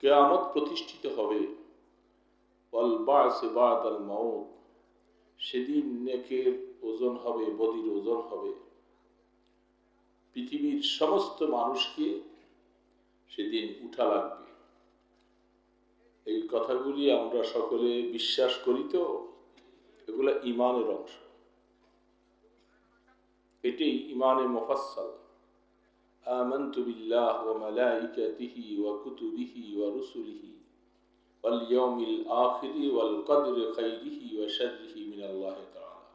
কিয়ামত প্রতিষ্ঠিত হবে, ওয়াল বা'স বা'দাল মাউত, সেদিন নেকের ওজন হবে, বদির ওজন হবে। পৃথিবীর সমস্ত মানুষকে সেদিন উঠা লাগবে। এই কথাগুলি আমরা সকলে বিশ্বাস করি তো? এগুলা ঈমানের অংশ। এটাই ঈমানে মুফাসসাল। আমানতু বিল্লাহ ওয়া মালাইকাতিহি ওয়া কুতুবিহি ওয়া রুসুলিহি ওয়াল ইয়াউমিল আখিরি ওয়াল কদরি খাইরিহি ওয়া শাররিহি মিনাল্লাহি তাআলা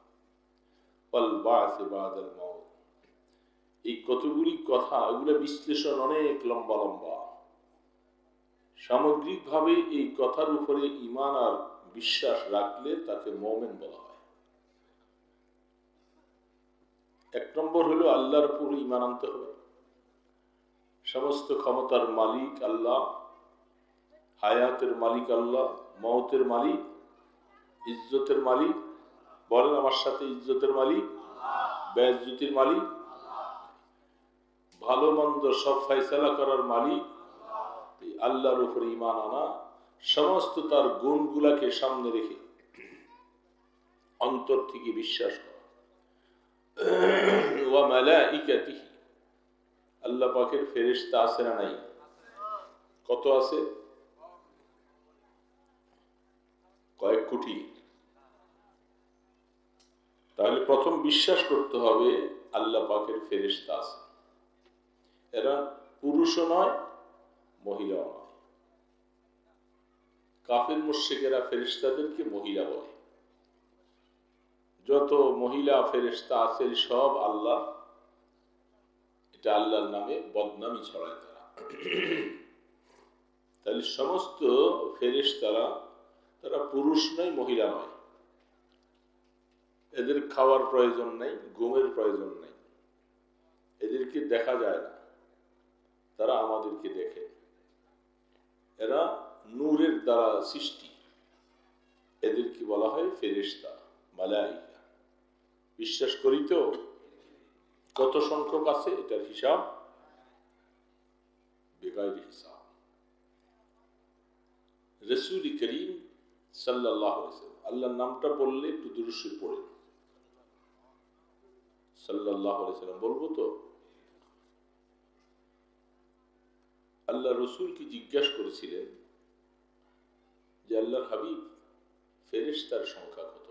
ওয়াল বা'স বা'দাল মাউত। এই কতগুলি কথা, এগুলো বিশ্লেষণ অনেক লম্বা লম্বা। সামগ্রিকভাবে এই কথার উপরে ঈমান আর বিশ্বাস রাখলে তাকে মুমিন বলা হয়। এক নম্বর হলো আল্লাহর উপর ঈমান আনতে হবে। সমস্ত ক্ষমতার মালিক আল্লাহ, হায়াতের মালিক আল্লাহ, মওতের মালিক, ইজ্জতের মালিক। বলেন আমার সাথে, ইজ্জতের মালিক, বেইজ্জতির মালিক, ভালো মন্দ সব ফয়সালা করার মালিক আল্লাহর উপর ঈমান আনা, সমস্ত তার গুণগুলাকে সামনে রেখে অন্তর থেকে বিশ্বাস করা। ওয়া মালাইকাতিহি, আল্লাহ পাকের ফেরেশতা আছে না নাই? কত আছে? কয়েক কোটি। তাহলে প্রথম বিশ্বাস করতে হবে আল্লাহ পাকের ফেরেশতা আছে। এরা পুরুষও নয়, মহিলাও নয়। কাফির মুশরিকেরা ফেরেশতাদেরকে মহিলা বলে। যত মহিলা ফেরেশতা আছে সব আল্লাহ, এটা আল্লাহর নামে বদনামি ছড়ায় তারা। তাহলে সমস্ত ফেরেশতারা, তারা পুরুষ নয়, মহিলা নয়। এদের খাওয়ার প্রয়োজন নাই, ঘুমের প্রয়োজন নাই, এদেরকে দেখা যায় না, তারা আমাদেরকে দেখে। এরা নূরের দ্বারা সৃষ্টি, এদেরকে বলা হয় ফেরেশতা, মালাইকা। বিশ্বাস করি তো? কত সংখ্যক আছে এটার হিসাব বেগাইর হিসাব। রাসূল করিম সাল্লাল্লাহু আলাইহি ওয়াসাল্লাম, আল্লাহর নামটা বললে একটু দুরূদ শরীফ পড়ে সাল্লাল্লাহু আলাইহি ওয়াসাল্লাম বলবো তো? আল্লাহ রসুলকে জিজ্ঞাসা করেছিলেন যে আল্লাহর হাবিব, ফেরেশতার সংখ্যা কত?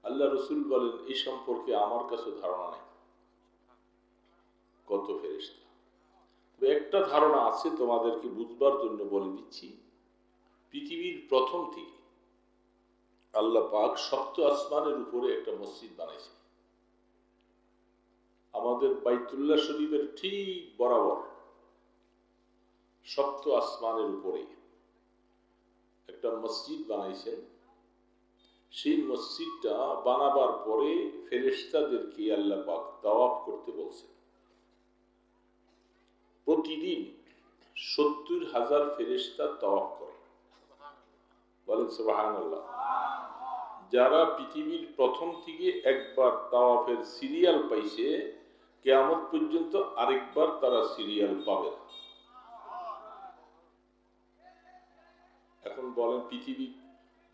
আল্লাহ রসুল বলেন, এই সম্পর্কে আমার কাছে ধারণা নেই কত ফেরেশতা। তবে একটা ধারণা আছে, তোমাদেরকে বুঝবার জন্য বলে দিচ্ছি। পৃথিবীর প্রথম থেকে আল্লাহ পাক সপ্ত আসমানের উপরে একটা মসজিদ বানাইছে। আমাদের বাইতুল্লাহ শরীফের ঠিক বরাবর সপ্ত আসমানের উপরে একটা মসজিদ বানাইছেন। সেই মসজিদটা বানাবার পরে ফেরেশতাদেরকে আল্লাহ পাক তাওয়াফ করতে বলছেন। প্রতিদিন ৭০,০০০ ফেরেশতা তাওয়াফ করে। বলেন সুবহানাল্লাহ। যারা পৃথিবীর প্রথম থেকে একবার তাওয়াফের সিরিয়াল পাইছে, কিয়ামত পর্যন্ত আরেকবার তারা সিরিয়াল পাবে না। এখন বলেন, পৃথিবী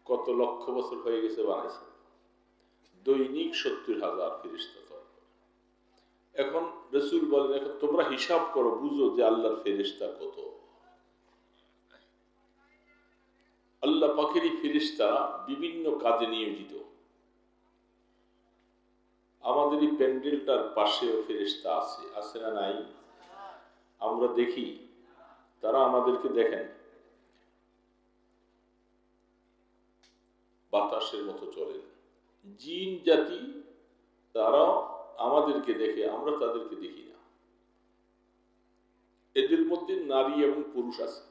কত লক্ষ বছর হয়ে গেছে বানাইছে? দৈনিক ৭০,০০০ ফেরেশতা তাওয়াফ করে। এখন রাসূল বলেন, এখন তোমরা হিসাব করো, বুঝো যে আল্লাহর ফেরেশতা কত। আল্লাহ পাকেরই ফেরেশতা বিভিন্ন কাজে নিয়োজিত। আমাদের এই প্যান্ডেলটার পাশেও ফেরেশতা আছে, আছে না নাই? আমরা দেখি, তারা আমাদেরকে দেখেন, বাতাসের মতো চলেন। জিন জাতি, তারাও আমাদেরকে দেখে, আমরা তাদেরকে দেখি না। এদের মধ্যে নারী এবং পুরুষ আছে।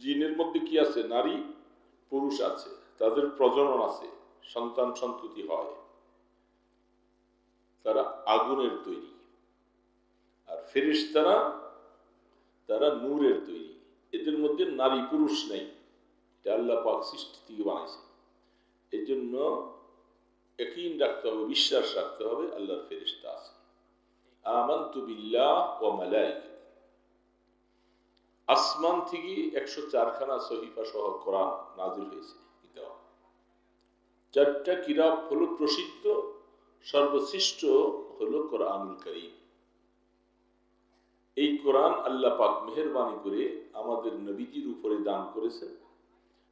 জিনের মধ্যে কি আছে? নারী পুরুষ আছে, তাদের প্রজনন আছে, সন্তান সন্ততি হয়। তারা আগুনের তৈরি। আর ফেরেশতারা, তারা নূরের তৈরি। এদের মধ্যে নারী পুরুষ নেই, এটা আল্লাহ পাক সৃষ্টি থেকে বানাইছে। এই জন্য ইয়াকিন রাখতে হবে, বিশ্বাস রাখতে হবে আল্লাহর ফেরেশতা আছে। আমানতু বিল্লাহ ওয়া মালাইকাতিহি। আসমান থেকে 104খানা সহিফা সহ কোরআন নাজিল হয়েছে। চারটা কিরাত হলো প্রসিদ্ধ, সর্বশ্রেষ্ঠ হলো কোরআনুল কারীম। এই কোরআন আল্লাহ পাক মেহেরবানি করে আমাদের নবীজির উপরে দান করেছেন,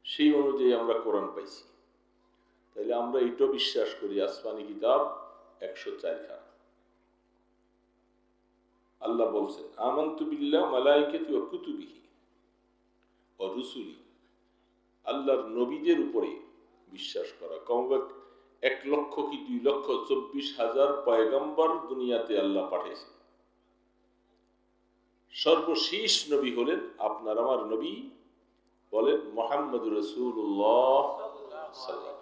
সেই অনুযায়ী আমরা কোরআন পাইছি। তাহলে আমরা এটাও বিশ্বাস করি আসমানি কিতাব 104খানা। আল্লাহ বলছেন আমানতু বিল্লাহ মালাইকাতি ওয়া কুতুবিহি ওয়া রুসুলি, আল্লাহর নবীদের উপরে বিশ্বাস করা। কমপক্ষে 1 লক্ষ কি 2,24,000 পয়গম্বর দুনিয়াতে আল্লাহ পাঠিয়েছেন। সর্বশেষ নবী হলেন আপনার আমার নবী, বলেন মুহাম্মদুর রাসূলুল্লাহ সাল্লাল্লাহু আলাইহি ওয়াসাল্লাম,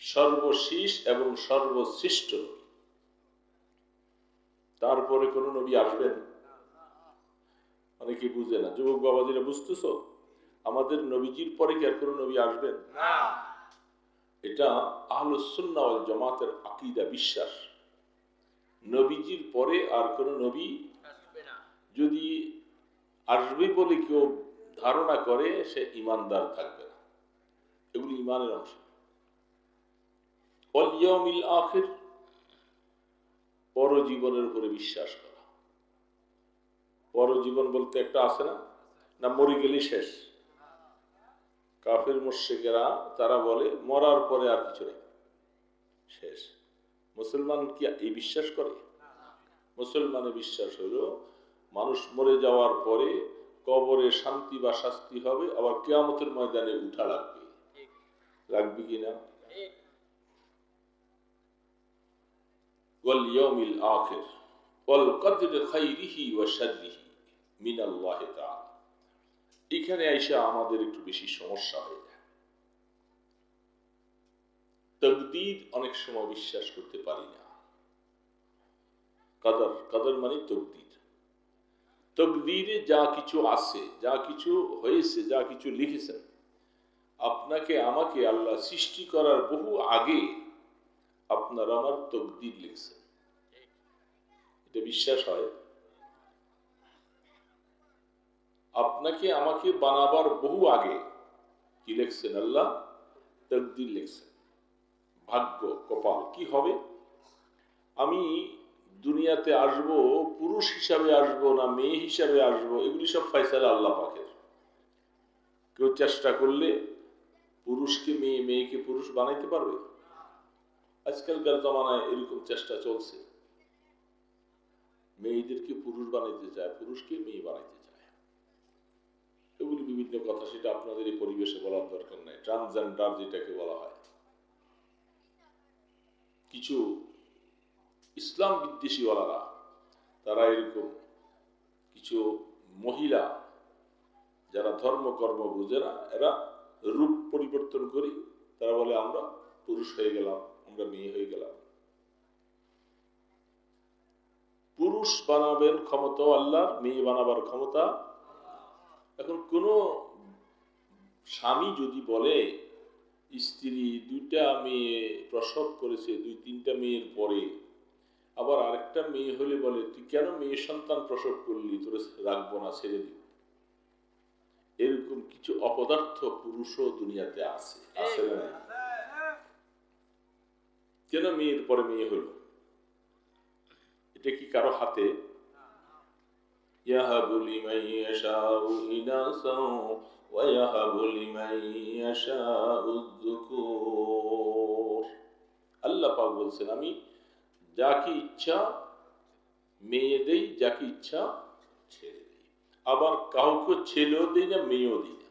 সর্বশেষ এবং সর্বশ্রেষ্ঠ নবী। তারপরে কোন নবী আসবেন? অনেকে বুঝে না। যুবক বাবাজিরা বুঝতেছ, আমাদের নবীজির পরে কি আর কোন নবী আসবেন? এটা আহলুস সুন্নাহ ওয়াল জামাতের আকীদা, বিশ্বাস। নবীজির পরে আর কোন নবী আসবে না। যদি আসবে বলে কেউ ধারণা করে, সে ঈমানদার থাকবে না। এগুলি ঈমানের অংশ। ওয়াল ইয়াউমিল আখির, পরজীবনের উপরে বিশ্বাস করা। পরজীবন বলতে একটা আছে না, না মরে গেলে শেষ। কাফের মুশরিকেরা তারা বলে মরার পরে আর কিছু নেই, শেষ। মুসলমান কি এই বিশ্বাস করে? মুসলমানের বিশ্বাস হলো মানুষ মরে যাওয়ার পরে কবরে শান্তি বা শাস্তি হবে, আবার কিয়ামতের ময়দানে উঠা লাগবে। লাগবে কিনা? ওয়াল ইয়াউমিল আখির ওয়াল কদরি খাইরিহি ওয়া শাররিহি মিনাল্লাহি তাআলা। এখানে আইসা আমাদের একটু বেশি সমস্যা হয়ে যায়। তাকদীর অনেক সময় বিশ্বাস করতে পারি না। কদর, কদর মানে তাকদীর। তাকদীরে যা কিছু আছে, যা কিছু হয়েছে, যা কিছু লিখেছেন, আপনাকে আমাকে আল্লাহ সৃষ্টি করার বহু আগে আপনার আমার তাকদীর লিখছেন। এটা বিশ্বাস হয়? আপনাকে আমাকে বানাবার বহু আগে কি লিখছেন? আল্লাহ তাকদীর লিখছেন। ভাগ্য, কপাল কি হবে, আমি দুনিয়াতে আসব, পুরুষ হিসাবে আসব না মেয়ে হিসাবে আসব, এগুলি সব ফয়সালা আল্লাহ পাকের। কেউ চেষ্টা করলে পুরুষকে মেয়ে, মেয়েকে পুরুষ বানাইতে পারবে? আজকালকার জমানায় এরকম চেষ্টা চলছে। মেয়েদেরকে পুরুষ বানাইতে চায়, পুরুষকে মেয়ে বানাইতে চায়। এগুলি বিভিন্ন কথা, সেটা আপনাদের এই পরিবেশে বলার দরকার নাই। ট্রান্সজেন্ডার যেটাকে বলা হয়, কিছু ইসলাম বিদ্বেষীওয়ালারা তারা এরকম কিছু মহিলা যারা ধর্মকর্ম বুঝে না, এরা রূপ পরিবর্তন করি, তারা বলে আমরা পুরুষ হয়ে গেলাম, আমরা মেয়ে হয়ে গেলাম। পুরুষ বানাবেন ক্ষমতা আল্লাহর, মেয়ে বানাবার ক্ষমতা। এখন কোন স্বামী যদি বলে স্ত্রী 2টা মেয়ে প্রসব করেছে, 2-3টা মেয়ের পরে আবার আরেকটা মেয়ে হলে বলে তুই কেন মেয়ে সন্তান প্রসব করলি, তোর রাখবো না, ছেড়ে দিব। এরকম কিছু অপদার্থ পুরুষও দুনিয়াতে আছে, আছে না? কেন মেয়ের পরে মেয়ে হইল? এটা কি কারো হাতে? ইয়াহাবু লিমান ইয়াশাউ ইনাসাও ওয়া ইয়াহাবু লিমান ইয়াশাউ যুকুর। আল্লাহ পাক বলছেন আমি যাকে ইচ্ছা মেয়ে দেই, যাকে ইচ্ছা ছেড়ে দেই। আবার কাউকে ছেলেও দেই না, মেয়েও দিই না।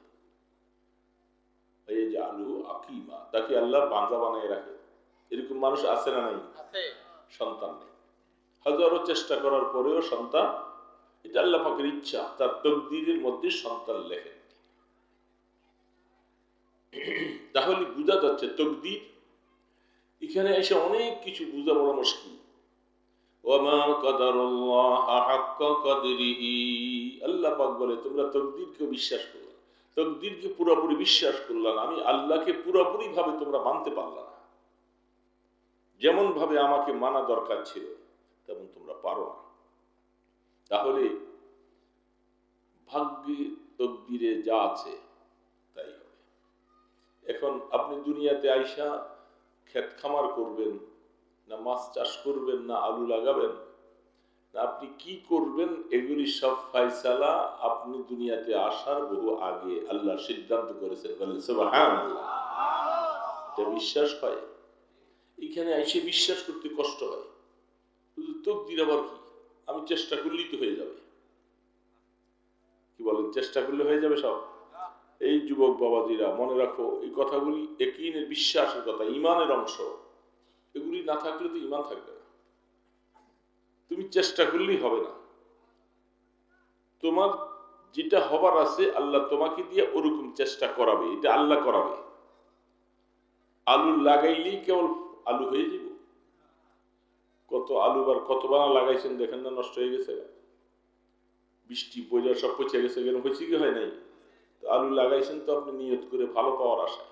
এই যে আলু আকিমা, তাকে আল্লাহ বাঁধা বানায় রাখে। এরকম মানুষ আছে না নাই? সন্তান নেই, হাজারো চেষ্টা করার পরেও সন্তান, এটা আল্লাহ পাকের ইচ্ছা, তার তাকদীরের মধ্যে সন্তান লেখেন। তাহলে বোঝা যাচ্ছে তাকদীর। এখানে এসে অনেক কিছু বোঝা বড় মুশকিল। ওয়ামা কাদারুল্লাহ হাক্কা কদরিহি, আল্লাহ পাক বলে তোমরা তাকদীরকে বিশ্বাস করো, তাকদীরকে পুরোপুরি বিশ্বাস করলা না, আমি আল্লাহকে পুরোপুরি ভাবে তোমরা মানতে পারলা না। যেমন ভাবে আমাকে মানা দরকার ছিল তেমন তোমরা পারো না। তাহলে ভাগ্যে তকদিরে যা আছে তাই হবে। এখন আপনি দুনিয়াতে আইসা ক্ষেত খামার করবেন, না মাছ চাষ করবেন, না আলু লাগাবেন, না আপনি কি করবেন, এগুলি সব ফয়সালা আপনি দুনিয়াতে আসার বহু আগে আল্লাহ সিদ্ধান্ত করেছেন। বলেন সুবহানাল্লাহ। এটা বিশ্বাস হয়? এখানে এসে বিশ্বাস করতে কষ্ট হয়। শুধু তকদির আবার কি? আমি চেষ্টা করলেই তো হয়ে যাবে। কি বলেন, চেষ্টা করলে হয়ে যাবে সব? এই যুবক বাবাজিরা মনে রাখো, এই কথাগুলি ইয়াকিনের, বিশ্বাসের কথা, ইমানের অংশ। এগুলি না থাকলে তো ইমান থাকবে না। তুমি চেষ্টা করলেই হবে না। তোমার যেটা হবার আছে আল্লাহ তোমাকে দিয়ে ওরকম চেষ্টা করাবে, এটা আল্লাহ করাবে। আলু লাগাইলেই কেবল আলু হয়ে যাব? কত আলু বার কত বানা লাগাইছেন দেখেন না, নষ্ট হয়ে গেছে, বৃষ্টি পয়লা সব পচে গেছে, কেন হয়েছে কি হয় নাই? তো আলু লাগাইছেন তো আপনি নিয়ত করে ভালো পাওয়ার আশায়,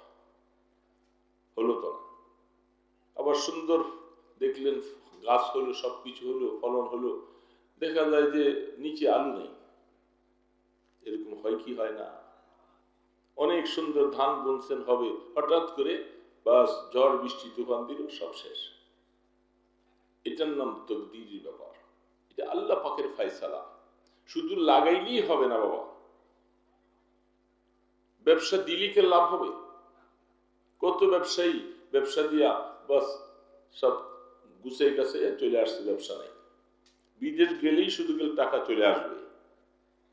হলো তো না। আবার সুন্দর দেখলেন গাছ হলো, সবকিছু হলো, ফলন হলো, দেখা যায় যে নিচে আলু নেই। এরকম হয় কি হয় না? অনেক সুন্দর ধান বুনছেন, হবে, হঠাৎ করে বাস ঝড় বৃষ্টি তুফান দিল, সব শেষ। এটার নাম তকদিরের ব্যাপার। এটা আল্লাহ পাকের ফয়সালা। শুধু লাগাইলেই হবে না বাবা। ব্যবসা দিলি কে লাভ হবে? কত ব্যবসায়ী ব্যবসা দিয়া বাস সব গুছিয়ে গেছে, চলে আসছে, ব্যবসা নাই। বিদেশ গেলেই শুধু গেলে টাকা চলে আসবে,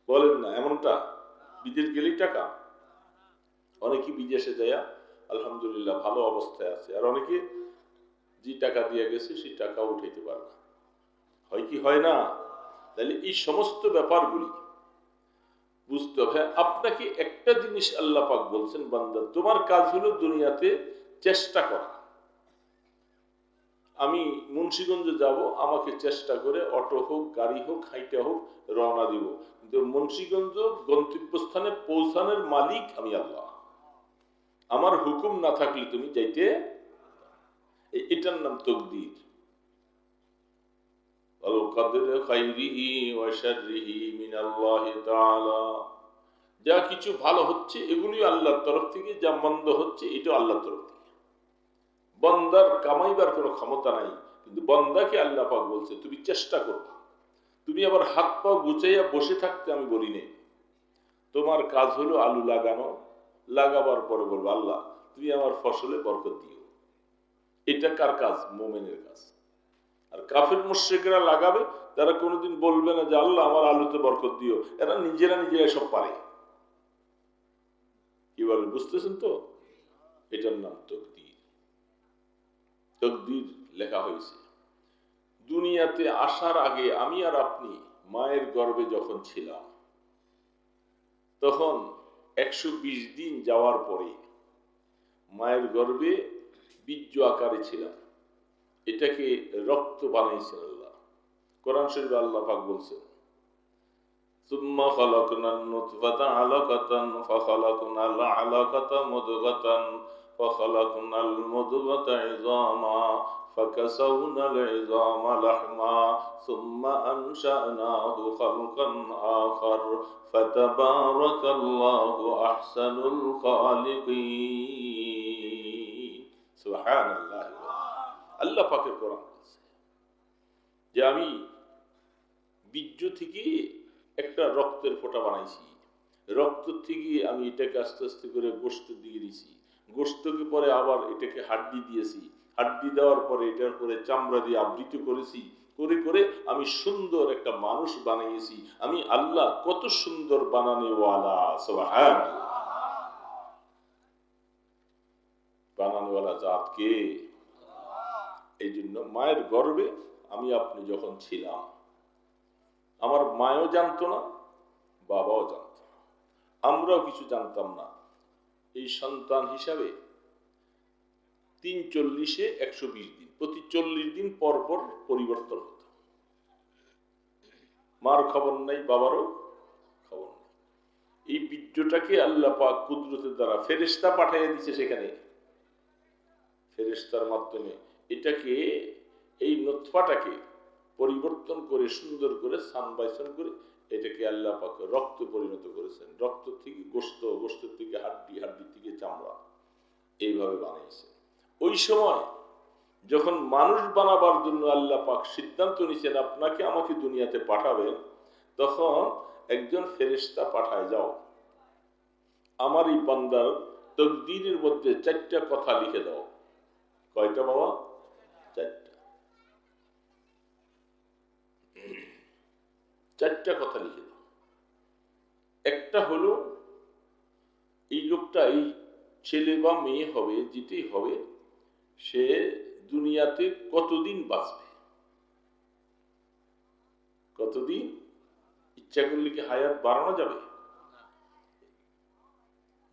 বলেন না এমনটা? বিদেশ গেলেই টাকা। অনেকে বিদেশে যায় আলহামদুলিল্লাহ ভালো অবস্থায় আছে, আর অনেকে যে টাকা দিয়ে গেছে সেই টাকা উঠাইতে পারে না। হয় কি হয় না? তাহলে এই সমস্ত ব্যাপারগুলি বুঝতে হবে। আপনাকে একটা জিনিস আল্লাহ পাক বলছেন, বান্দা তোমার কাজ হলো দুনিয়াতে চেষ্টা করা। আমি মুন্সিগঞ্জ যাব, আমাকে চেষ্টা করে অটো হোক, গাড়ি হোক, হাইটা হোক, রওনা দিব। কিন্তু মুন্সিগঞ্জ গন্তব্যস্থানে পৌঁছানোর মালিক আমি আল্লাহ। আমার হুকুম না থাকলে তুমি যাইতে, এটার নাম তকদির। যা কিছু ভালো হচ্ছে এগুলি আল্লাহর তরফ থেকে, যা মন্দ হচ্ছে এটা আল্লাহর তরফ থেকে। বন্দার কামাইবার কোনো ক্ষমতা নাই, কিন্তু বন্দাকে আল্লাহ পাক বলছে তুমি চেষ্টা করো। তুমি আবার হাত পা গুছাইয়া বসে থাকতে আমি বলি নেই। তোমার কাজ হলো আলু লাগানো, লাগাবার পরে বলবো আল্লাহ তুমি আমার ফসলে বরকত দিও। এটা কার কাজ? মোমেনের কাজ। আর কাফের মুশরিকরা লাগাবে, তারা কোনোদিন বলবে না যে আল্লাহ আমার আলুতে বরকত দিও। এরা নিজেরা নিজেরা সব পারে। কি বলে, বুঝতেছেন তো? এটার নাম তকদির। তকদির লেখা হয়েছে। দুনিয়াতে আসার আগে আমি আর আপনি মায়ের গর্ভে যখন ছিলাম, তখন 120 দিন যাওয়ার পরে মায়ের গর্ভে বীর্য আকারে ছিলাম। এটাকে রক্ত বানাইছেন আল্লাহ। কোরআন শরীফে আল্লাহ পাক বলছেন ثم خلقنا النطفة علقة فخلقنا العلقة مضغة فخلقنا المضغة عظاما فكسونا العظام لحما ثم أنشأناه خلقا آخر فتبارك الله أحسن الخالقين سبحان الله আল্লাহ পাকের কোরআন বলছে যে আমি বীর্য থেকে একটা রক্তের ফোঁটা বানাইছি, রক্ত থেকে আমি এটাকে আস্তে আস্তে করে গোশত দিয়ে দিয়েছি, গোশতকে পরে আবার এটাকে হাড্ডি দিয়েছি, হাড্ডি দেওয়ার পরে এটার পরে চামড়া দিয়ে আবৃত করেছি, করে করে আমি সুন্দর একটা মানুষ বানিয়েছি। আমি আল্লাহ কত সুন্দর বানানেওয়ালা, সুবহানাল্লাহ। বানানেওয়ালা জাত কে? এই জন্য মায়ের গর্ভে আমি আপনি যখন ছিলাম, আমার মাও জানতো না, বাবাও জানতো না, আমরাও কিছু জানতাম না। এই সন্তান হিসাবে 340-এ 120 দিন, প্রতি 40 দিন পর পর পরিবর্তন হতো। মার খবর নাই, বাবারও খবর নেই। এই বীর্যটাকে আল্লাহ পাক কুদরতের দ্বারা ফেরেশতা পাঠিয়ে দিয়েছে, সেখানে ফেরেশতার মাধ্যমে এটাকে, এই নুতফাটাকে পরিবর্তন করে সুন্দর করে সানবাইসন করে এটাকে আল্লাহ পাক রক্ত পরিণত করেছেন, রক্ত থেকে গোশত, গোশত থেকে হাড্ডি, হাড্ডি থেকে চামড়া, এইভাবে বানিয়েছেন। ওই সময় যখন মানুষ বানাবার জন্য আল্লাহ পাক সিদ্ধান্ত নিয়েছেন আপনাকে আমাকে দুনিয়াতে পাঠাবেন, তখন একজন ফেরেশতা পাঠায়, যাও আমার এই বান্দার তকদীরের মধ্যে 4টা কথা লিখে দাও। কয়টা বাবা? 4টা। 4টা কথা লিখে দাও। একটা হলো এই লোকটা, এই ছেলে বা মেয়ে হবে, যেতেই হবে, সে দুনিয়াতে কতদিন বাঁচবে, কতদিন। ইচ্ছা করলে কি হায়াত বাড়ানো যাবে?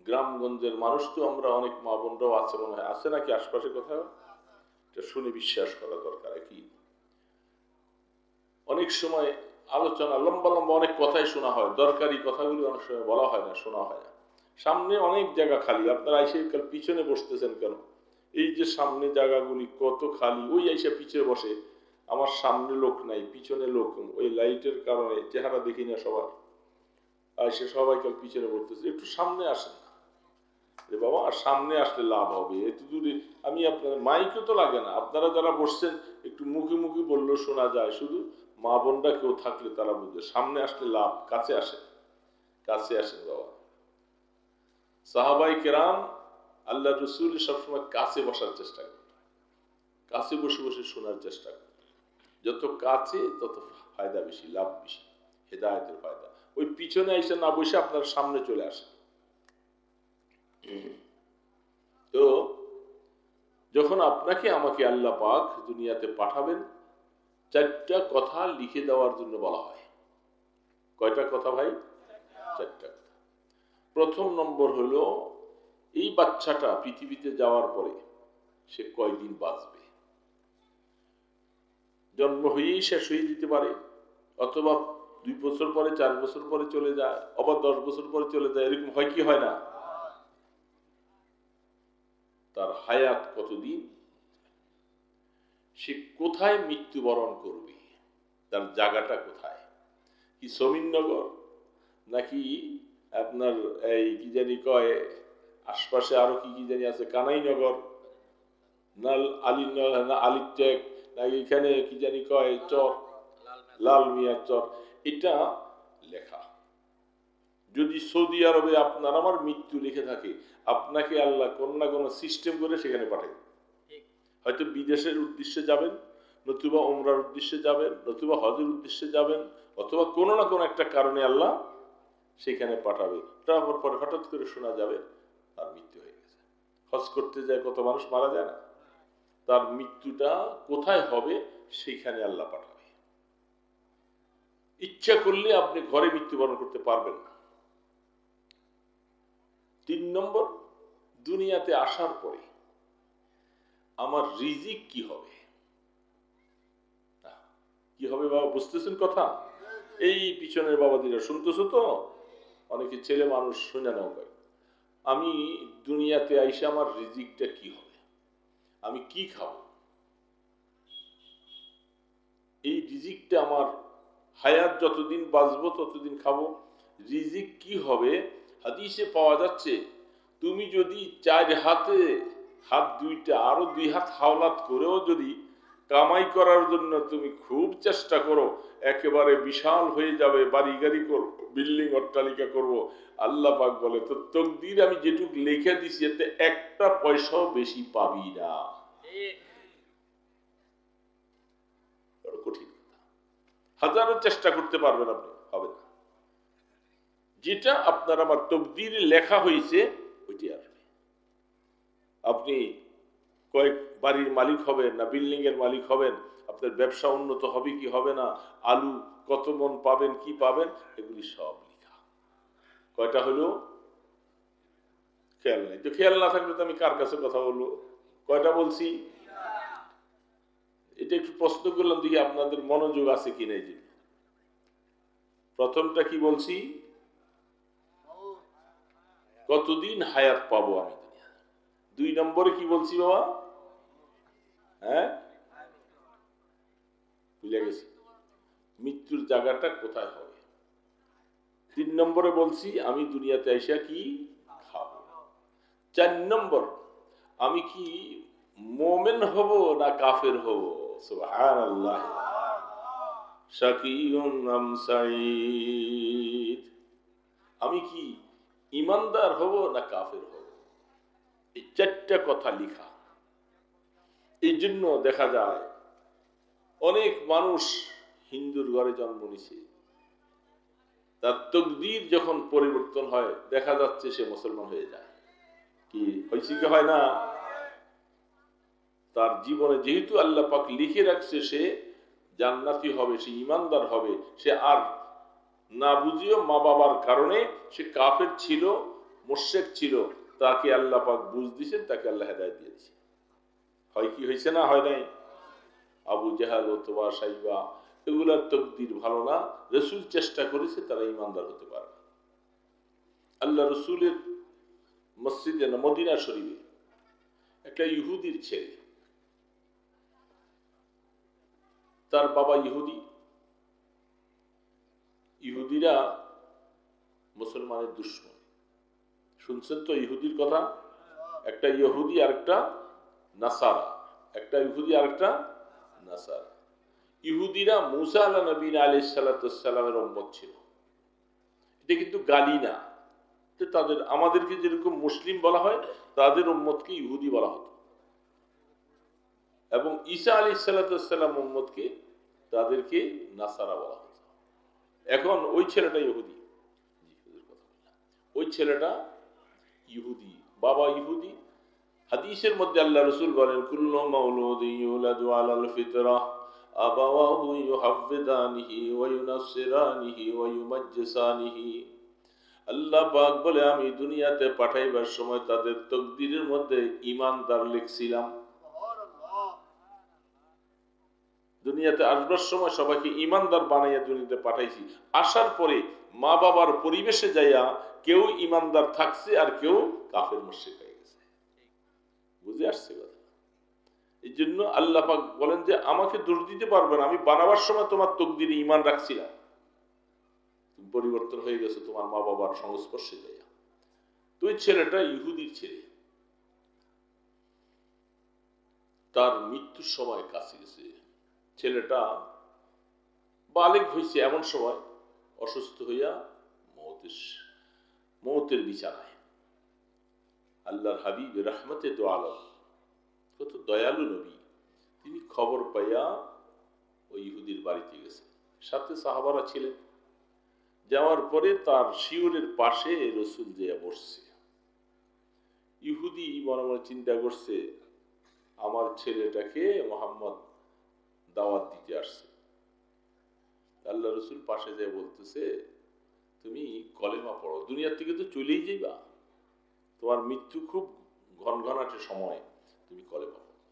গ্রামগঞ্জের মানুষ তো আমরা অনেক মা বোনরাও আছে, মনে হয় আছে নাকি আশপাশে কোথাও, এটা শুনে বিশ্বাস করা দরকার। কি অনেক সময় আলোচনা লম্বা লম্বা অনেক কথাই শোনা হয়, দরকারি কথাগুলি অনেক সময় বলা হয় না, শোনা হয় না। সামনে অনেক জায়গা খালি, আপনারা এসে কাল পিছনে বসতেছেন কেন? এই যে সামনে জায়গাগুলি কত খালি, ওই এসে পিছিয়ে বসে। আমার সামনে লোক নাই, পিছনে লোক, ওই লাইটের কারণে চেহারা দেখি না সবার, এসে সবাই কাল পিছনে বসতেছে। একটু সামনে আসেন না রে বাবা, আর সামনে আসলে লাভ হবে। এত দূরে আমি আপনার মাইকও তো লাগে না, আপনারা যারা বসছেন একটু মুখে মুখে বললেও শোনা যায়, শুধু মা বোনরা কেউ থাকলে তারা বুঝবে। সামনে আসলে লাভ, কাছে আসেন, কাছে আসেন বাবা। সাহাবাই কেরাম আল্লাহ রসুল সবসময় কাছে বসার চেষ্টা করতেন, কাছে বসে বসে শোনার চেষ্টা করতেন। যত কাছে তত ফায়দা বেশি, লাভ বেশি, হেদায়েতের ফায়দা। ওই পিছনে এসে না বসে আপনার সামনে চলে আসে। তো যখন আপনাকে আমাকে আল্লাহ পাক দুনিয়াতে পাঠাবেন, 4টা কথা লিখে দেওয়ার জন্য বলা হয়। কয়টা কথা ভাই? 4টা কথা। প্রথম নম্বর হলো এই বাচ্চাটা পৃথিবীতে যাওয়ার পরে সে কয়দিন বাঁচবে। জন্ম হয়েই শেষ হয়ে যেতে পারে, অথবা 2 বছর পরে, 4 বছর পরে চলে যায়, আবার 10 বছর পরে চলে যায়, এরকম হয় কি হয় না? তার হায়াত কতদিন, সে কোথায় মৃত্যুবরণ করবে, তার জায়গাটা কোথায়, কি সমিননগর নাকি আপনার এই কি জানি কয় আশপাশে আরো কি কি জানি আছে, কানাইনগর না আলিটেক নাকি এখানে কি জানি কয় চর, লাল মিয়ার চর, এটা লেখা। যদি সৌদি আরবে আপনার আমার মৃত্যু লিখে থাকে, আপনাকে আল্লাহ কোন না কোন সিস্টেম করে সেখানে পাঠাবে। হয়তো বিদেশের উদ্দেশ্যে যাবেন, নতুবা ওমরার উদ্দেশ্যে যাবেন, নতুবা হজের উদ্দেশ্যে যাবেন, অথবা কোনো না কোনো একটা কারণে আল্লাহ সেখানে পাঠাবে। তারপর পরে হঠাৎ করে শোনা যাবে তার মৃত্যু হয়ে গেছে। হজ করতে যায় কত মানুষ মারা যায় না, তার মৃত্যুটা কোথায় হবে সেখানে আল্লাহ পাঠাবে। ইচ্ছা করলে আপনি ঘরে মৃত্যুবরণ করতে পারবেন না। 3 নম্বর, দুনিয়াতে আসার পরে আমার রিজিক কি হবে। কি হবে বাবা, বুঝতেছেন কথা? এই পিছনের বাবাদিরা শুনতেছো তো? অনেকে ছেলে মানুষ শুনে নাও ভাই, আমি দুনিয়াতে আইসা আমার রিজিকটা কি হবে, আমি কি খাবো, এই রিজিকটা আমার হায়াত যতদিন বাঁচবো ততদিন খাবো, রিজিক কি হবে। হাদিসে পাওয়া যাচ্ছে তুমি যদি 4 হাতে হাত 2টা আরো 2 হাত হাওলাত করেও যদি কামাই করার জন্য তুমি খুব চেষ্টা করো, একেবারে বিশাল হয়ে যাবে, বাড়ি গাড়ি করবো, বিল্ডিং অট্টালিকা করবো, আল্লাহ পাক বলে তো তকদির আমি যেটুক লিখে দিছি এতে একটা পয়সাও বেশি পাবি না। কঠিন কথা, হাজারো চেষ্টা করতে পারবেন আপনি, হবে না। যেটা আপনার আমার তকদিরে লেখা হয়েছে ওইটি আসবে। আপনি কয়েক বাড়ির মালিক হবেন না বিল্ডিং এর মালিক হবেন, আপনার ব্যবসা উন্নত হবে কি হবে না, আলু কত মন পাবেন কি পাবেন, এগুলি সব লেখা। কয়টা হলো? খেয়াল নেই তো, খেয়াল না থাকলে তো আমি কার কাছে কথা বলবো? কয়টা বলছি? এটা একটু প্রশ্ন করলাম, দেখি আপনাদের মনোযোগ আছে কিনা। এই যে প্রথমটা কি বলছি, কতদিন হায়াত পাবো আমি দুনিয়া। 2 নম্বরে কি বলছি বাবা? হ্যাঁ, ভুলে গেছি, মৃত্যুর জায়গাটা কোথায় হবে। 3 নম্বরে বলছি আমি দুনিয়াতে আইসা কি খাবো। 4 নম্বর আমি কি মোমেন হব না কাফের হব। সুবহানাল্লাহ। শাকিউন আম সাঈদ, আমি কি ইমানদার হব না কাফের হব। এই 4টা কথা লিখা। এই জন্য দেখা যায় অনেক মানুষ হিন্দুর ঘরে জন্ম নিছে, তার তকদির যখন পরিবর্তন হয় দেখা যাচ্ছে সে মুসলমান হয়ে যায়। কি হয়েছে কি হয় না? তার জীবনে যেহেতু আল্লাহ পাক লিখে রাখছে সে জান্নাতি হবে, সে ইমানদার হবে, সে আর না বুঝিও মা বাবার কারণে সে কাফের ছিল, মুশরিক ছিল, তাকে আল্লাহ পাক বুঝ দিয়েছেন, তাকে আল্লাহ হেদায়েত দিয়েছে। হয় কি হয়েছে না? হয় নাই? আবু জাহাল অথবা সাইবা এগুলার তকদির ভালো না, রসুল চেষ্টা করেছে তারা ইমানদার হতে পারে। আল্লাহ রসুলের মসজিদে মদিনা শরীফে একটা ইহুদির ছেলে, তার বাবা ইহুদি, ইহুদিরা মুসলমানের দুশমন। শুনছেন তো ইহুদির কথা? একটা ইহুদি আর একটা নাসারা, একটা ইহুদি আর একটা নাসারা। ইহুদিরা মুসা আলাইহিস নবী আলাইহিস সালাতু ওয়াস সালামের উম্মত ছিল। এটা কিন্তু গালি না, তাদের আমাদেরকে যেরকম মুসলিম বলা হয় তাদের উম্মতকে ইহুদি বলা হতো, এবং ঈসা আলাইহিস সালাতু ওয়াস সালাম উম্মতকে তাদেরকে নাসারা বলা হতো। এখন ওই ছেলেটা ইহুদি, ওই ছেলেটা ইহুদি, বাবা ইহুদি। হাদিসের মধ্যে আল্লাহ রাসূল বলেন কুল্লু মাউলুদিন ইউলাদু আলাল ফিতরাহ আবাওয়াহু ইউহাফিদানিহি ওয়া ইউনাসসিরানিহি ওয়া ইউমাজ্জিসানিহি। আল্লাহ পাক বলে আমি দুনিয়াতে পাঠাইবার সময় তাদের তকদিরের মধ্যে ঈমানদার লিখছিলাম। দুনিয়াতে আসবার সময় সবাইকে ঈমানদার বানাইয়া দুনিয়াতে পাঠাইছি। আসার পরে মা বাবার পরিবেশে যাইয়া কেউ ঈমানদার থাকছে আর কেউ কাফের মুশরিক হয়ে গেছে। বুঝে আসছে কথা? এই জন্য আল্লাহ পাক বলেন যে আমাকে দোষ দিতে পারবে না, আমি বানাবার সময় তোমার তকদিরে ঈমান রাখছিলাম, তুমি পরিবর্তন হয়ে গেছে তোমার মা বাবার সংস্পর্শে যাইয়া। তো ওই ছেলেটা ইহুদির ছেলে, তার মৃত্যুর সময় কাছে গেছে। ছেলেটা বালেগ হয়েছে এমন সময় অসুস্থ হইয়া মৌতের বিছানায়। আল্লাহর হাবিব রহমতে দো আলম, কত দয়ালু নবী, তিনি খবর পাইয়া ওই ইহুদির বাড়িতে গেছে, সাথে সাহাবারা ছিলেন। যাওয়ার পরে তার শিয়রের পাশে রসুল যেয়া বসছে। ইহুদি মনে মনে চিন্তা করছে আমার ছেলেটাকে মোহাম্মদ দাওয়াত দিতে আসছে। আল্লাহ রসুল পাশে যেয়ে বলতেছে তুমি কলেমা পড়ো, দুনিয়ার থেকে তো চলেই যাইবা, তোমার মৃত্যু খুব ঘনঘনাটে সময়, তুমি কলেমা পড়ো।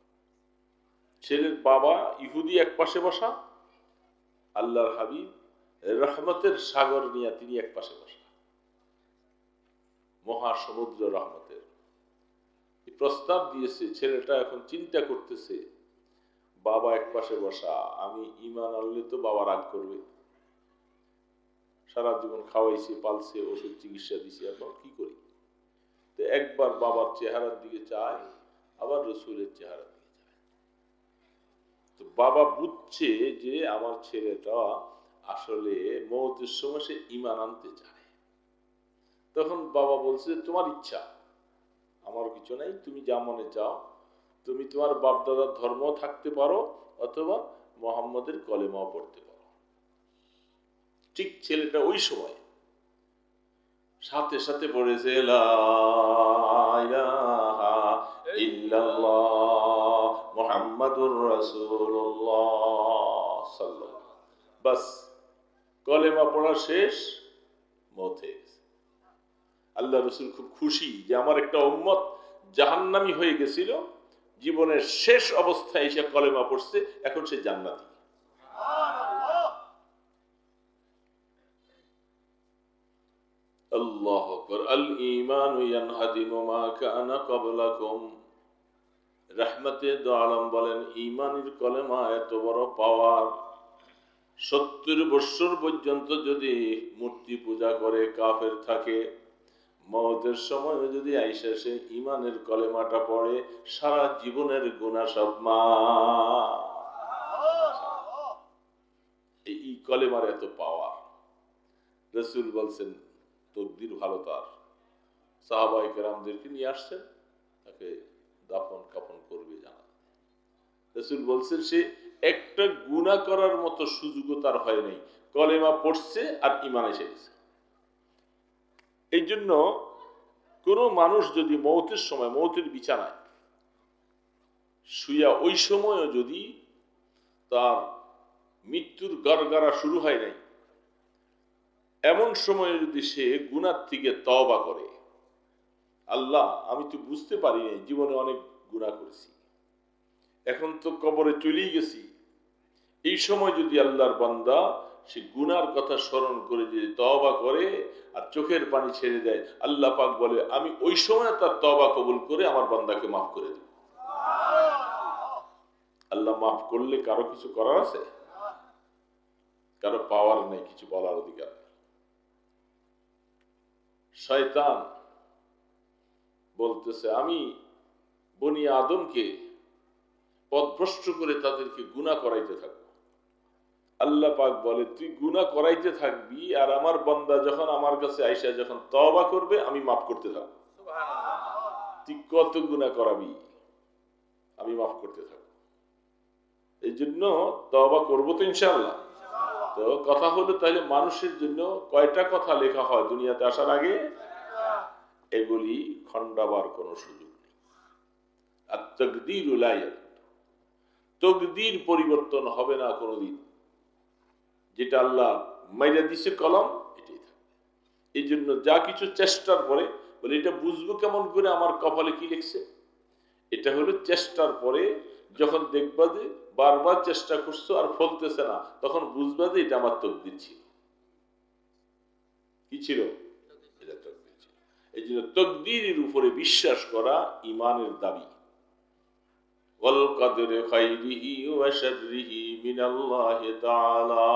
ছেলের বাবা ইহুদি এক পাশে বসা, আল্লাহর হাবিব রহমতের সাগর নিয়ে তিনি এক পাশে বসা, মহাসমুদ্র রহমতের। প্রস্তাব দিয়েছে, ছেলেটা এখন চিন্তা করতেছে বাবা এক পাশে বসা, আমি ঈমান আনলে তো বাবা রাগ করবে, সারা জীবন খাওয়াইছে পালছে ওষুধ চিকিৎসা দিছে, এখন কি করি। তো একবার বাবার চেহারার দিকে চায়, আবার রসুলের চেহারার দিকে চায়। তো বাবা বুঝছে যে আমার ছেলেটা আসলে মওতের সময় সে ঈমান আনতে চায়। তখন বাবা বলছে তোমার ইচ্ছা, আমার কিছু নাই, তুমি যা মনে চাও, তুমি তোমার বাপ দাদার ধর্ম থাকতে পারো অথবা মুহাম্মদের কলেমাও পড়তে পারো। ঠিক ছেলেটা ওই সময় সাথে সাথে পড়েছে লা ইলাহা ইল্লাল্লাহ মুহাম্মাদুর রাসূলুল্লাহ সাল্লাল্লাহু। বাস কলেমা পড়া শেষ, মওত হয়ে গেছে। আল্লাহ রসুল খুব খুশি যে আমার একটা উম্মত জাহান্নামী হয়ে গেছিল, জীবনের শেষ অবস্থায় এসে কলেমা পড়ছে, এখন সে জান্নাতি। আল্লাহু আকবার। আল ঈমান ইয়ানহাদিমু মা কানা ক্বাবলাকুম। রহমতে দো আলম বলেন ঈমানের কলেমা এত বড় পাওয়ার, 70 বছর পর্যন্ত যদি মূর্তি পূজা করে কাফের থাকে, মওতের সময় যদি আইসা সে ইমানের কলেমাটা পড়ে, সারা জীবনের গুনাহ সব মাফ। এই কলেমার এত পাওয়ার। রাসূল বলছেন তকদির ভালো তার, সাহাবায়ে কেরামদেরকে নিয়ে আসছেন, তাকে দাফন কাফন করবে জানা। রাসূল বলছেন সে একটা গুনাহ করার মতো সুযোগও তার হয় নাই, কলেমা পড়ছে আর ঈমান এসে গেছে। এই জন্য কোন মানুষ যদি মওতের সময়, মওতের বিছানায় শুইয়া ওই সময়ও যদি তার মৃত্যুর গড়গড়া শুরু হয় নাই, এমন সময়ে যদি সে গুনাহ থেকে তওবা করে, আল্লাহ আমি তো বুঝতে পারি নাই, জীবনে অনেক গুনাহ করেছি, এখন তো কবরে চলেই গেছি, এই সময় যদি আল্লাহর বান্দা সে গুনার কথা স্মরণ করে যদি তওবা করে আর চোখের পানি ছেড়ে দেয়, আল্লাহ পাক বলে আমি ওই সময় তার তওবা কবুল করে আমার বান্দাকে মাফ করে দেব। আল্লাহ মাফ করলে কারো কিছু করার আছে? কারো পাওয়ার নেই, কিছু বলার অধিকার নেই। শয়তান বলতেছে আমি বনি আদমকে পথভ্রষ্ট করে তাদেরকে গুনাহ করাইতে থাকবো। আল্লাহ পাক বলে তুই গুনাহ করাইতে থাকবি, আর আমার বান্দা যখন আমার কাছে আইসা যখন তওবা করবে আমি মাফ করতে থাকবো। তুই কত গুনাহ করাবি, আমি মাফ করতে থাকবো। এই জন্য তওবা করবো তো ইনশাআল্লাহ। তো কথা হলো তাহলে মানুষের জন্য কয়টা কথা লেখা হয় দুনিয়াতে আসার আগে? এগুলি খণ্ডাবার কোনো সুযোগ নেই। আর তাকদীরু লা ইয়াকুন, তাকদীর পরিবর্তন হবে না কোনোদিন। যেটা আল্লাহ মাইরা দিছে কলম, এটাই থাকবে। এই জন্য যা কিছু চেষ্টার পরে বলে এটা বুঝবো কেমন করে আমার কপালে কি লিখছে? এটা হলো চেষ্টার পরে যখন দেখবা যে বারবার চেষ্টা করছো আর ফলতেছে না, তখন বুঝবা যে এটা আমার তকদির ছিল। কি ছিল? এটা তকদির ছিল। এই জন্য তকদিরের উপরে বিশ্বাস করা ঈমানের দাবি। ওয়াল কদরি খাইরিহি ওয়া শাররিহি মিনাল্লাহি তাআলা,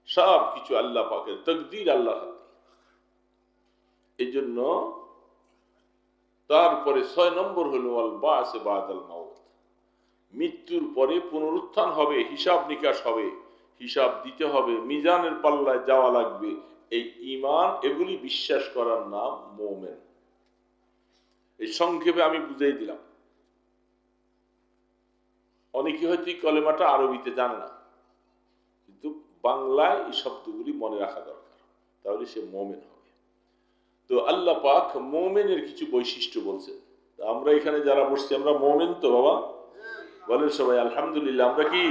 সব কিছু আল্লাহ পাকের, তকদির আল্লাহর হাতে। এই জন্য তারপরে 6 নম্বর হলো আল বাস বাদাল মাউত, মৃত্যুর পরে পুনরুত্থান হবে, হিসাব নিকাশ হবে, হিসাব দিতে হবে, মিজানের পাল্লায় যাওয়া লাগবে। এই ঈমান, এগুলি বিশ্বাস করার নাম মুমিন। এই সংক্ষেপে আমি বুঝাই দিলাম। অনেকে হয়তো এই কলেমাটা আরবিতে জানে না, কিন্তু বাংলায় এই শব্দগুলি মনে রাখা দরকার, তাহলে সে মুমিন হবে। তো আল্লাহ পাক মুমিনের কিছু বৈশিষ্ট্য বলছেন। আমরা এখানে যারা বসছি আমরা মুমিন তো বাবা? বলেন সবাই আলহামদুলিল্লাহ। আমরা কি?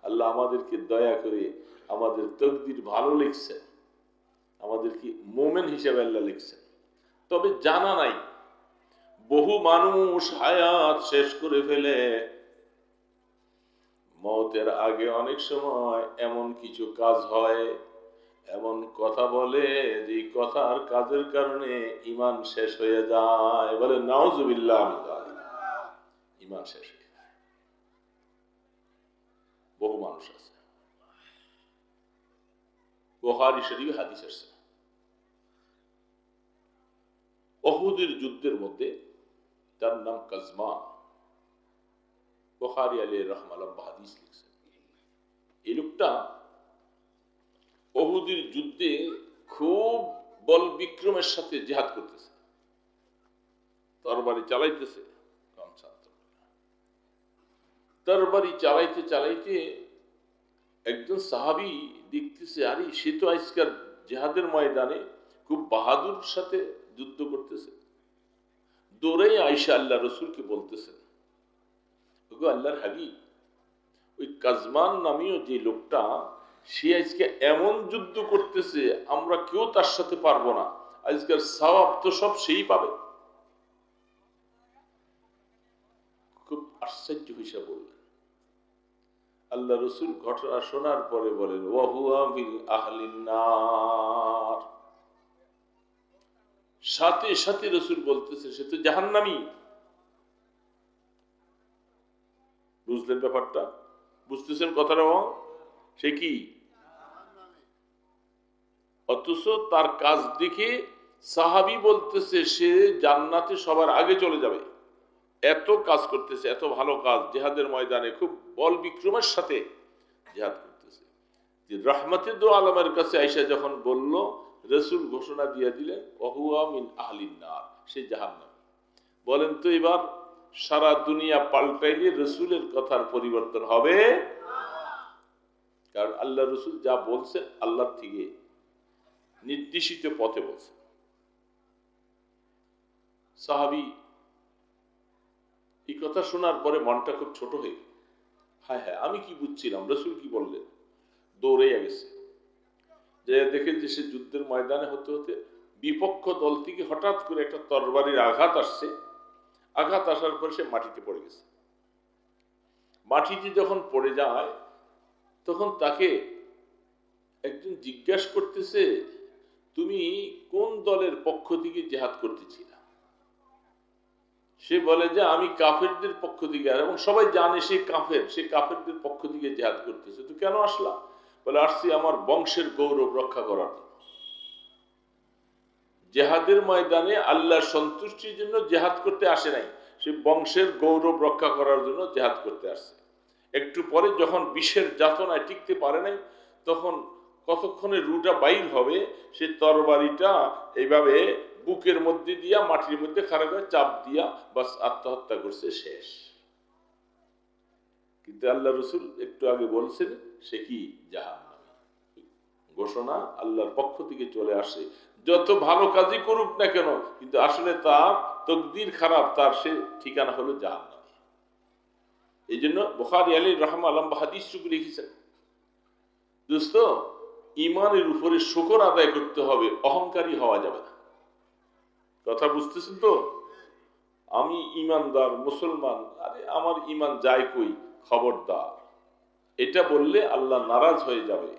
আল্লাহ আমাদেরকে দয়া করে আমাদের তকদির ভালো লিখছেন, আমাদেরকে মুমিন হিসেবে আল্লাহ লিখছেন। তবে জানা নাই, বহু মানুষ হায়াত শেষ করে ফেলে, মওতের আগে অনেক সময় এমন কিছু কাজ হয়, এমন কথা বলে যে কথার কাজের কারণে ঈমান শেষ হয়ে যায়। বলে নাউজুবিল্লাহ, ঈমান শেষ হয়ে যায়। বহু মানুষ আছে। বুখারী শরীফে হাদিস আছে, উহুদের যুদ্ধের মধ্যে তার নাম কাজমান, বুখারী আলাইহির রাহমাতুল্লাহ হাদিস লিখছেন। এই লোকটা উহুদের যুদ্ধে খুব বল বিক্রমের সাথে জিহাদ করতেছে, তরবারি চালাইতেছে, তরবারি চালাইতে চালাইতে একজন সাহাবী দেখতেছে, আরে সে তো আজকাল জিহাদের ময়দানে খুব বাহাদুর সাথে যুদ্ধ করতেছে। দৌড়ে আয়েশা আল্লাহ রসুলকে বলতেছেন, ওগো আল্লাহর হাবিব, ওই কাজমান নামীয় যে লোকটা, সে আজকে এমন যুদ্ধ করতেছে আমরা কেউ তার সাথে পারবো না, আজকের সওয়াব তো সব সেই পাবে। খুব আশ্চর্য হিসাব বললেন। আল্লাহ রসুল ঘটনা শোনার পরে বলেন ওয়াহুয়া মিন আহলিন নার, সাথে সাথে রসুল বলতেছে সে তো জাহান্নামী। বুঝলেন ব্যাপারটা? বুঝতেছেন কথাটা? সে কি? অথচ তার কাজ দেখে সাহাবী বলতেছে সে জান্নাতে সবার আগে চলে যাবে। এত কাজ করতেছে, এত ভালো কাজ, জিহাদের ময়দানে খুব বল বিক্রমের সাথে জিহাদ করতেছে। যে রহমতের দো আলমের কাছে আইসা যখন বলল, রসুল ঘোষণা দিয়ে দিলেন ওহুয়া মিন আহলিন নার, সে জাহান্নামী। বলেন তো এবার সারা দুনিয়া পাল্টাইলে রসুলের কথার পরিবর্তন হবে? কারণ আল্লাহ রসুল যা বলছেন আল্লাহ থেকে নির্দেশিত পথে বলছেন। সাহাবী এই কথা শোনার পরে মনটা খুব ছোট হয়ে, হায় হায় আমি কি বুঝছিলাম, রসুল কি বললেন, দৌড়ে গেছে। যে দেখেন যে সে যুদ্ধের ময়দানে হতে হতে বিপক্ষ দল থেকে হঠাৎ করে একটা তরবারির আঘাত আসছে। আঘাত আসার পর সে মাটিতে পড়ে গেছে। মাটিতে যখন পড়ে যায় তখন তাকে একজন জিজ্ঞাসা করতেছে, তুমি কোন দলের পক্ষ থেকে জিহাদ করতেছিলে? সে বলে যে আমি কাফেরদের পক্ষ থেকে, এবং সবাই জানে সে কাফের, সে কাফেরদের পক্ষ থেকে জিহাদ করতেছে। তো কেন আসলা? বলে আসছি আমার বংশের গৌরব রক্ষা করার জন্য। জিহাদের ময়দানে আল্লাহর সন্তুষ্টির জন্য জিহাদ করতে আসে নাই, সে বংশের গৌরব রক্ষা করার জন্য জিহাদ করতে আসছে। একটু পরে যখন বিষের যাতনায় টিকতে পারে নাই, তখন কতক্ষণে রুটা বাইর হবে, সে তরবারিটা এইভাবে বুকের মধ্যে দিয়া মাটির মধ্যে খাড়া করে চাপ দিয়া বাস আত্মহত্যা করছে, শেষ। কিন্তু আল্লাহ রসুল একটু আগে বলছেন সে কি? জাহান্নামী। ঘোষণা আল্লাহর পক্ষ থেকে চলে আসে। যত ভালো কাজই করুক না কেন, কিন্তু আসলে তার তকদির খারাপ, তার সে ঠিকানা হলো জাহান্নামী। এই জন্য বুখারী আলাইহির রাহমাতুল্লাহ লম্বা হাদিস লিখেছেন, দোস্ত ইমানের উপরে শুকর আদায় করতে হবে, অহংকারী হওয়া যাবে না। কথা বুঝতেছেন তো? আমি ইমানদার মুসলমান, আরে আমার ইমান যায় কই, খবরদার। এটা বললে আল্লাহ নারাজ হয়ে যাবে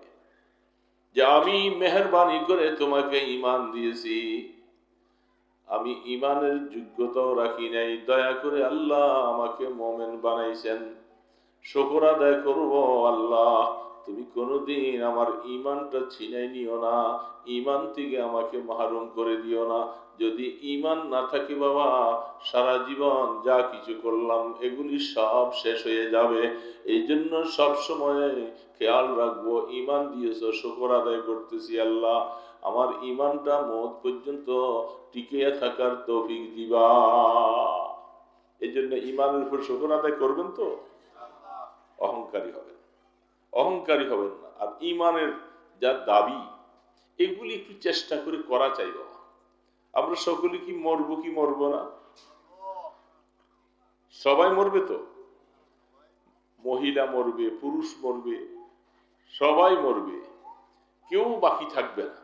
যে আমি মেহেরবানি করে তোমাকে ইমান দিয়েছি, আমি ইমানের যোগ্যতাও রাখি নাই, দয়া করে আল্লাহ আমাকে মুমিন বানাইছেন, শুকর আদায় করব। আল্লাহ তুমি কোনোদিন আমার ইমানটা ছিনাই নিও না, ইমান থেকে আমাকে মাহরুম করে দিও না। যদি ইমান না থাকে বাবা, সারা জীবন যা কিছু করলাম এগুলি সব শেষ হয়ে যাবে। এই জন্য সবসময় খেয়াল রাখবো, ইমান দিয়েছ, শুকর আদায় করতেছি, আল্লাহ আমার ইমানটা মওত পর্যন্ত টিকে থাকার তৌফিক দিবা। এই জন্য ইমানের উপর শুকর আদায় করবেন তো, অহংকারী হবেন, অহংকারী হবেন না। আর ইমানের যা দাবি এগুলি একটু চেষ্টা করে করা চাই বাবা। আমরা সকলে কি মরবো কি মরবো না? সবাই মরবে তো, মহিলা মরবে, পুরুষ মরবে, সবাই মরবে, কেউ বাকি থাকবে না।